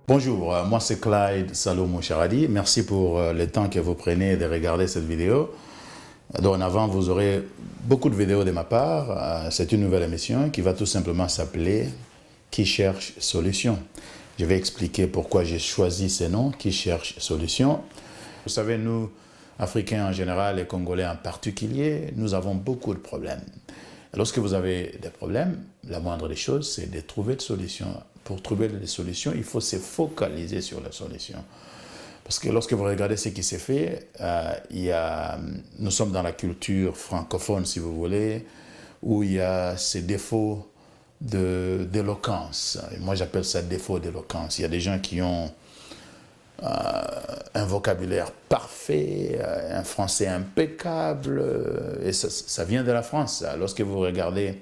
Bonjour, moi c'est Clyde Salomon Charadi. Merci pour le temps que vous prenez de regarder cette vidéo. Dorénavant, vous aurez beaucoup de vidéos de ma part. C'est une nouvelle émission qui va tout simplement s'appeler Qui cherche solution. Je vais expliquer pourquoi j'ai choisi ce nom, Qui cherche solution. Vous savez, nous, Africains en général et Congolais en particulier, nous avons beaucoup de problèmes. Lorsque vous avez des problèmes, la moindre des choses, c'est de trouver des solutions. Pour trouver des solutions, il faut se focaliser sur la solution. Parce que lorsque vous regardez ce qui s'est fait, nous sommes dans la culture francophone, si vous voulez, où il y a ces défauts d'éloquence. Moi, j'appelle ça défaut d'éloquence. Il y a des gens qui ont un vocabulaire parfait, un français impeccable, et ça vient de la France. Lorsque vous regardez,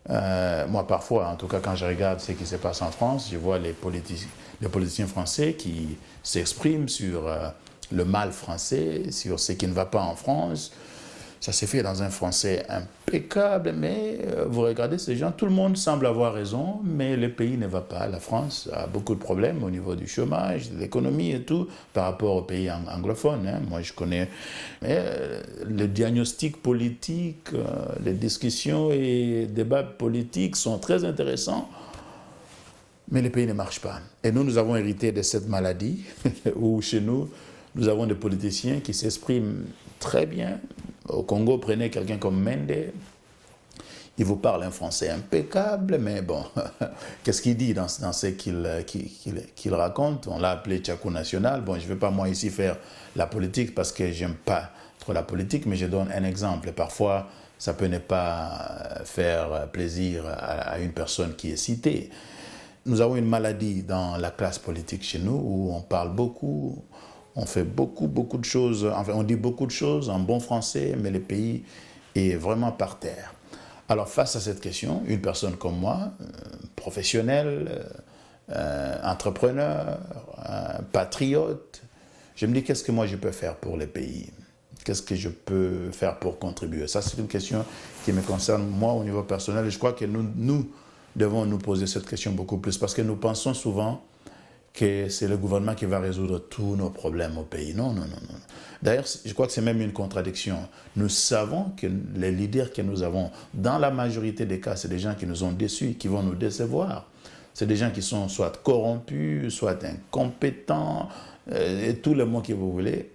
moi parfois, en tout cas quand je regarde ce qui se passe en France, je vois les politiciens français qui s'expriment sur le mal français, sur ce qui ne va pas en France. Ça s'est fait dans un français impeccable, mais vous regardez ces gens, tout le monde semble avoir raison, mais le pays ne va pas. La France a beaucoup de problèmes au niveau du chômage, de l'économie et tout, par rapport aux pays anglophones. Moi, je connais le diagnostic politique, les discussions et débats politiques sont très intéressants, mais le pays ne marche pas. Et nous avons hérité de cette maladie, où chez nous, nous avons des politiciens qui s'expriment très bien. Au Congo, prenez quelqu'un comme Mende, il vous parle un français impeccable, mais bon, qu'est-ce qu'il dit dans ce qu'il raconte? On l'a appelé Tchakou National. Bon, je ne vais pas moi ici faire la politique parce que je n'aime pas trop la politique, mais je donne un exemple. Et parfois, ça peut ne pas faire plaisir à une personne qui est citée. Nous avons une maladie dans la classe politique chez nous où on parle beaucoup. On fait beaucoup de choses, enfin on dit beaucoup de choses en bon français, mais le pays est vraiment par terre. Alors face à cette question, une personne comme moi, professionnel, entrepreneur, patriote, je me dis qu'est-ce que moi je peux faire pour le pays? Qu'est-ce que je peux faire pour contribuer? Ça c'est une question qui me concerne moi au niveau personnel et je crois que nous devons nous poser cette question beaucoup plus parce que nous pensons souvent que c'est le gouvernement qui va résoudre tous nos problèmes au pays. Non. D'ailleurs, je crois que c'est même une contradiction. Nous savons que les leaders que nous avons, dans la majorité des cas, c'est des gens qui nous ont déçus, qui vont nous décevoir. C'est des gens qui sont soit corrompus, soit incompétents, et tous les mots que vous voulez.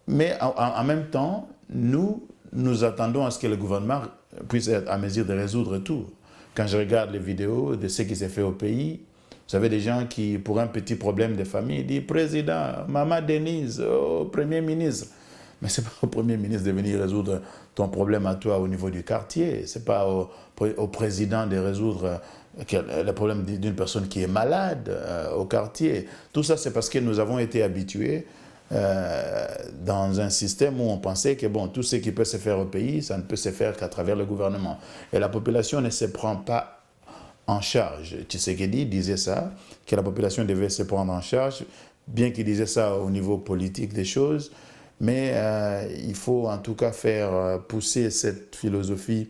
Mais en même temps, nous attendons à ce que le gouvernement puisse être à mesure de résoudre tout. Quand je regarde les vidéos de ce qui s'est fait au pays, vous avez des gens qui, pour un petit problème de famille, disent « Président, Maman Denise, oh, Premier ministre ». Mais ce n'est pas au Premier ministre de venir résoudre ton problème à toi au niveau du quartier. Ce n'est pas au président de résoudre le problème d'une personne qui est malade au quartier. Tout ça, c'est parce que nous avons été habitués dans un système où on pensait que bon, tout ce qui peut se faire au pays, ça ne peut se faire qu'à travers le gouvernement. Et la population ne se prend pas en charge. Tshisekedi disait ça, que la population devait se prendre en charge, bien qu'il disait ça au niveau politique des choses, mais il faut en tout cas faire pousser cette philosophie,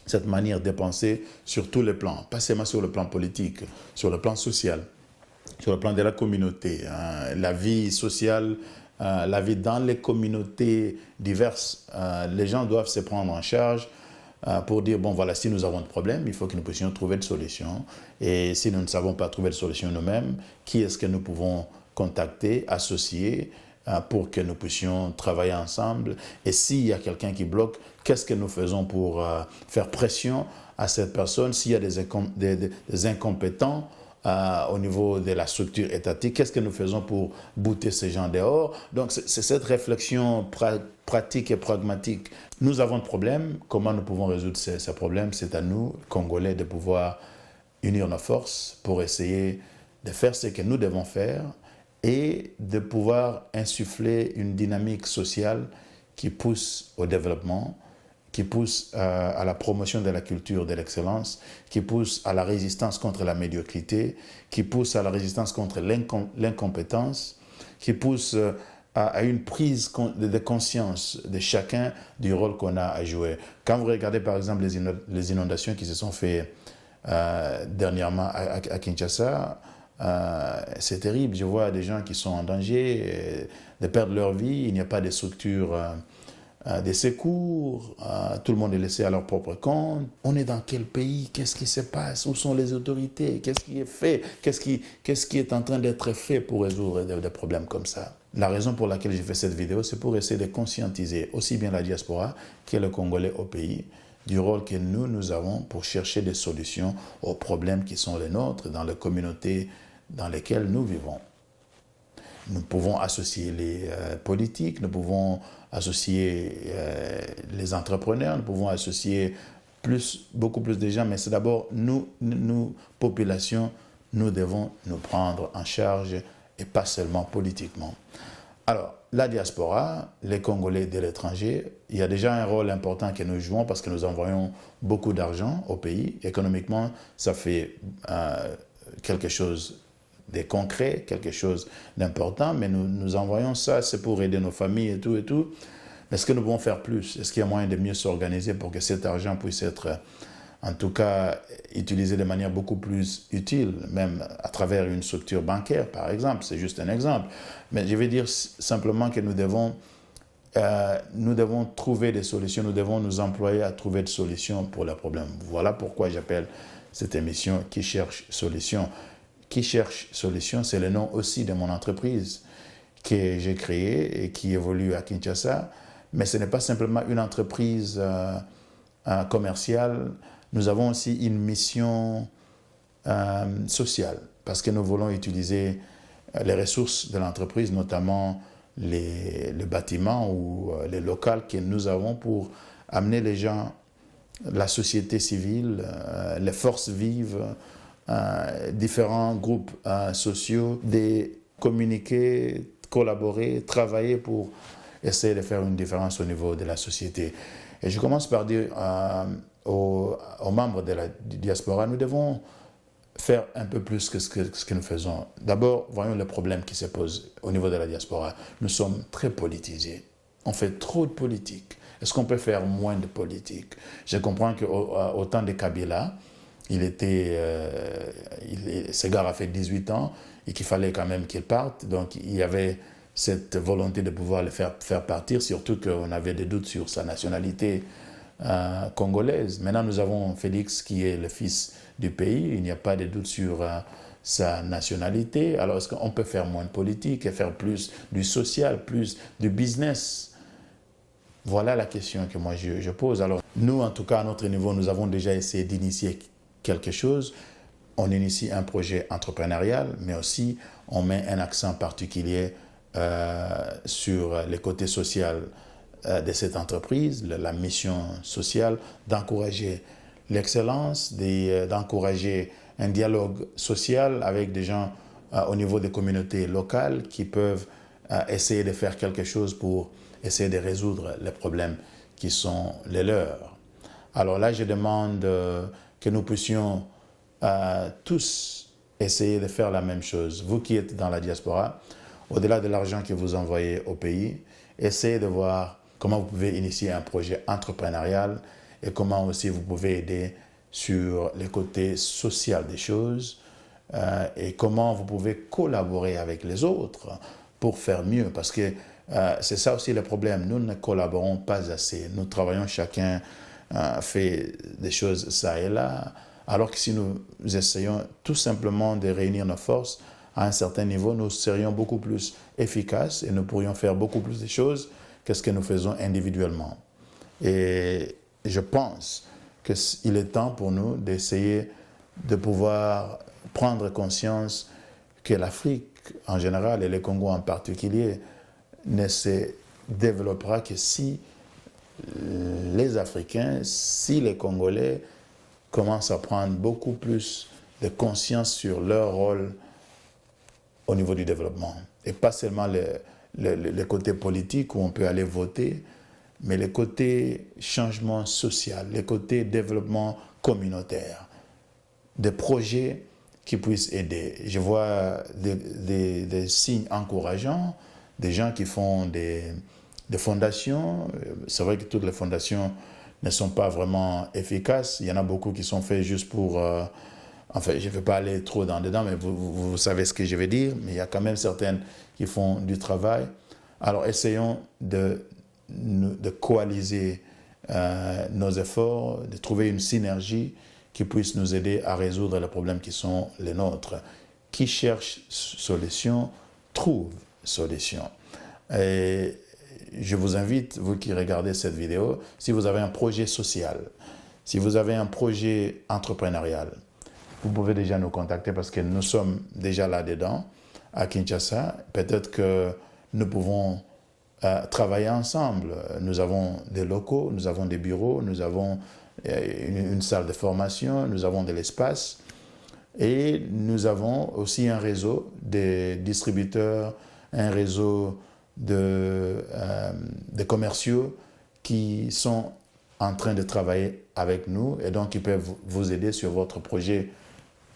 cette manière de penser sur tous les plans, pas seulement sur le plan politique, sur le plan social, sur le plan de la communauté, la vie sociale, la vie dans les communautés diverses, les gens doivent se prendre en charge pour dire, bon voilà, si nous avons des problèmes, il faut que nous puissions trouver des solutions. Et si nous ne savons pas trouver de solutions nous-mêmes, qui est-ce que nous pouvons contacter, associer, pour que nous puissions travailler ensemble? Et s'il y a quelqu'un qui bloque, qu'est-ce que nous faisons pour faire pression à cette personne? S'il y a des incompétents au niveau de la structure étatique, qu'est-ce que nous faisons pour bouter ces gens dehors? Donc c'est cette réflexion pratique et pragmatique. Nous avons des problèmes, comment nous pouvons résoudre ces problèmes? C'est à nous, Congolais, de pouvoir unir nos forces pour essayer de faire ce que nous devons faire et de pouvoir insuffler une dynamique sociale qui pousse au développement, qui pousse à la promotion de la culture de l'excellence, qui pousse à la résistance contre la médiocrité, qui pousse à la résistance contre l'incompétence, qui pousse à une prise de conscience de chacun du rôle qu'on a à jouer. Quand vous regardez par exemple les inondations qui se sont faites dernièrement à Kinshasa, c'est terrible. Je vois des gens qui sont en danger de perdre leur vie. Il n'y a pas de structure des secours. Tout le monde est laissé à leur propre compte. On est dans quel pays? Qu'est-ce qui se passe? Où sont les autorités? Qu'est-ce qui est fait? Qu'est-ce qui est en train d'être fait pour résoudre des problèmes comme ça? La raison pour laquelle j'ai fait cette vidéo, c'est pour essayer de conscientiser aussi bien la diaspora que le Congolais au pays du rôle que nous avons pour chercher des solutions aux problèmes qui sont les nôtres dans les communautés dans lesquelles nous vivons. Nous pouvons associer les politiques, nous pouvons associer les entrepreneurs, nous pouvons associer beaucoup plus de gens, mais c'est d'abord nous, population, nous devons nous prendre en charge et pas seulement politiquement. Alors, la diaspora, les Congolais de l'étranger, il y a déjà un rôle important que nous jouons parce que nous envoyons beaucoup d'argent au pays. Économiquement, ça fait quelque chose de concret, quelque chose d'important, mais nous envoyons ça, c'est pour aider nos familles et tout et tout. Mais est-ce que nous pouvons faire plus? Est-ce qu'il y a moyen de mieux s'organiser pour que cet argent puisse être, en tout cas, utilisé de manière beaucoup plus utile, même à travers une structure bancaire, par exemple? C'est juste un exemple. Mais je vais dire simplement que nous devons trouver des solutions, nous devons nous employer à trouver des solutions pour les problèmes. Voilà pourquoi j'appelle cette émission « Qui cherche solution ». Qui cherche solution, c'est le nom aussi de mon entreprise que j'ai créée et qui évolue à Kinshasa. Mais ce n'est pas simplement une entreprise commerciale. Nous avons aussi une mission sociale parce que nous voulons utiliser les ressources de l'entreprise, notamment les bâtiments ou les locaux que nous avons pour amener les gens, la société civile, les forces vives, différents groupes sociaux, de communiquer, collaborer, travailler pour essayer de faire une différence au niveau de la société. Et je commence par dire aux membres de la diaspora, nous devons faire un peu plus que ce que nous faisons. D'abord, voyons les problèmes qui se posent au niveau de la diaspora. Nous sommes très politisés. On fait trop de politique. Est-ce qu'on peut faire moins de politique? Je comprends qu'au temps de Kabila, ce gars a fait 18 ans et qu'il fallait quand même qu'il parte. Donc, il y avait cette volonté de pouvoir le faire partir, surtout qu'on avait des doutes sur sa nationalité congolaise. Maintenant, nous avons Félix qui est le fils du pays. Il n'y a pas de doute sur sa nationalité. Alors, est-ce qu'on peut faire moins de politique et faire plus du social, plus du business? Voilà la question que moi je pose. Alors, nous, en tout cas, à notre niveau, nous avons déjà essayé d'initier quelque chose. On initie un projet entrepreneurial, mais aussi on met un accent particulier sur le côté social de cette entreprise, la mission sociale, d'encourager l'excellence, d'encourager un dialogue social avec des gens au niveau des communautés locales qui peuvent essayer de faire quelque chose pour essayer de résoudre les problèmes qui sont les leurs. Alors là, je demande que nous puissions tous essayer de faire la même chose. Vous qui êtes dans la diaspora, au-delà de l'argent que vous envoyez au pays, essayez de voir comment vous pouvez initier un projet entrepreneurial et comment aussi vous pouvez aider sur le côté social des choses et comment vous pouvez collaborer avec les autres pour faire mieux. Parce que c'est ça aussi le problème. Nous ne collaborons pas assez. Nous travaillons, chacun fait des choses ça et là. Alors que si nous essayons tout simplement de réunir nos forces à un certain niveau, nous serions beaucoup plus efficaces et nous pourrions faire beaucoup plus de choses que ce que nous faisons individuellement. Et je pense qu'il est temps pour nous d'essayer de pouvoir prendre conscience que l'Afrique en général et le Congo en particulier ne se développera que si les Africains, si les Congolais commencent à prendre beaucoup plus de conscience sur leur rôle au niveau du développement. Et pas seulement le côté politique où on peut aller voter, mais le côté changement social, le côté développement communautaire, des projets qui puissent aider. Je vois des signes encourageants, des gens qui font des fondations. C'est vrai que toutes les fondations ne sont pas vraiment efficaces. Il y en a beaucoup qui sont faits juste pour enfin, je ne vais pas aller trop dedans, mais vous savez ce que je veux dire, mais il y a quand même certaines qui font du travail. Alors, essayons de coaliser nos efforts, de trouver une synergie qui puisse nous aider à résoudre les problèmes qui sont les nôtres. Qui cherche solution, trouve solution. Et je vous invite, vous qui regardez cette vidéo, si vous avez un projet social, si vous avez un projet entrepreneurial, vous pouvez déjà nous contacter parce que nous sommes déjà là-dedans, à Kinshasa. Peut-être que nous pouvons travailler ensemble. Nous avons des locaux, nous avons des bureaux, nous avons une salle de formation, nous avons de l'espace et nous avons aussi un réseau de distributeurs, un réseau de commerciaux qui sont en train de travailler avec nous et donc qui peuvent vous aider sur votre projet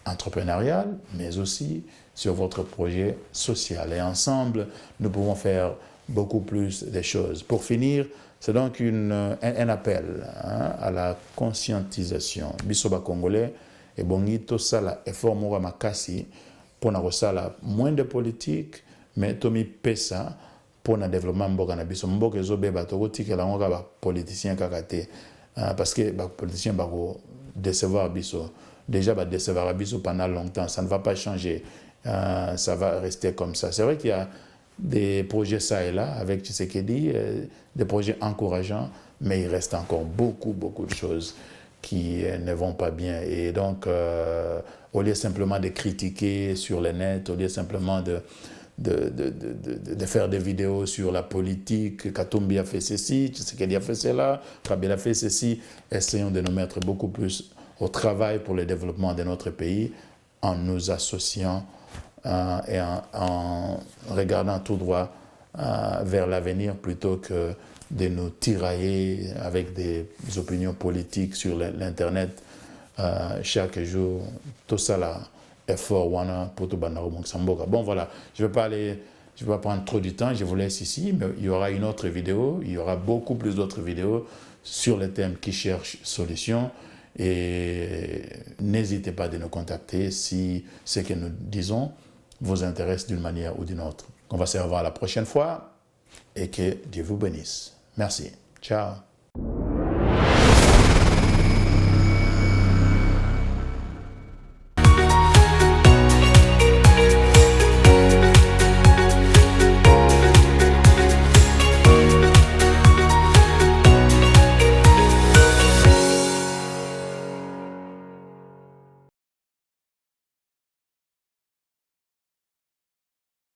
entrepreneurial, mais aussi sur votre projet social. Et ensemble, nous pouvons faire beaucoup plus de choses. Pour finir, c'est donc un appel à la conscientisation. Bisoba Congolais, et bonito sala effort mora makasi pour na sala moins de politique, mais tomi pesa pour le développement mboka na biso. Mboka ezobe batoko tikela ngoka ba politicien kakate parce que ba politicien bako décevoir biso. Déjà ba décevoir biso pendant longtemps, ça ne va pas changer. Ça va rester comme ça. C'est vrai qu'il y a des projets ça et là avec Tshisekedi, des projets encourageants, mais il reste encore beaucoup de choses qui ne vont pas bien. Et donc, au lieu simplement de critiquer sur le net, au lieu simplement de faire des vidéos sur la politique, Katumbi a fait ceci, Tshisekedi a fait cela, Kabila a fait ceci, essayons de nous mettre beaucoup plus au travail pour le développement de notre pays en nous associant et en regardant tout droit vers l'avenir plutôt que de nous tirailler avec des opinions politiques sur l'Internet chaque jour. Tout ça là est fort pour tout Samboka. Bon voilà, je ne vais pas prendre trop du temps, je vous laisse ici, mais il y aura une autre vidéo, il y aura beaucoup plus d'autres vidéos sur les thèmes qui cherchent solution. Et n'hésitez pas de nous contacter si ce que nous disons vous intéresse d'une manière ou d'une autre. On va se revoir la prochaine fois et que Dieu vous bénisse. Merci. Ciao.